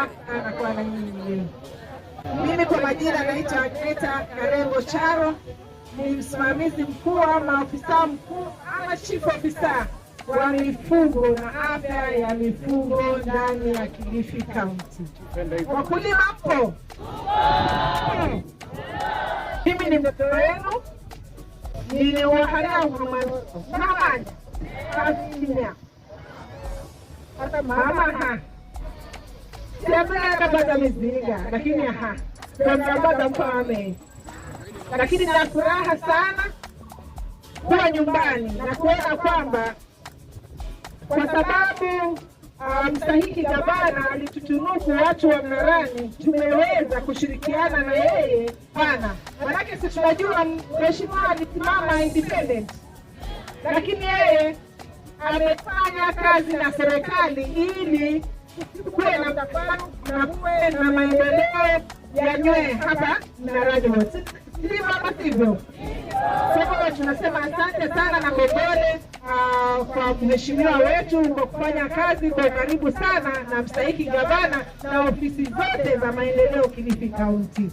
Sasa anakuwa na nyinyi. Mimi kwa majina naitwa Agneta Karembo Charo, ni msimamizi mkuu ama ofisa mkuu ama chief officer wa mifugo na afya ya mifugo ndani ya Kilifi County. Wakulima mpo? Mimi ni mtoto wenu, niliwahalia huduma mama siamana kapata miziga, lakini tunapata mpame. Lakini nina furaha sana kuwa nyumbani na kuona kwamba kwa sababu mstahiki gavana alitutunuku watu wa Mnarani, tumeweza kushirikiana na yeye bana. Manake sisi tunajua mheshimiwa alisimama independent, lakini yeye amefanya kazi na serikali ili kuwe na mtafaru na kuwe na maendeleo yanywe hapa Mnarani. Ndivyo ama sivyo? Kwa tunasema asante sana na kongole kwa mheshimiwa wetu kwa kufanya kazi kwa karibu sana na mstahiki gavana na ofisi zote za maendeleo Kilifi County.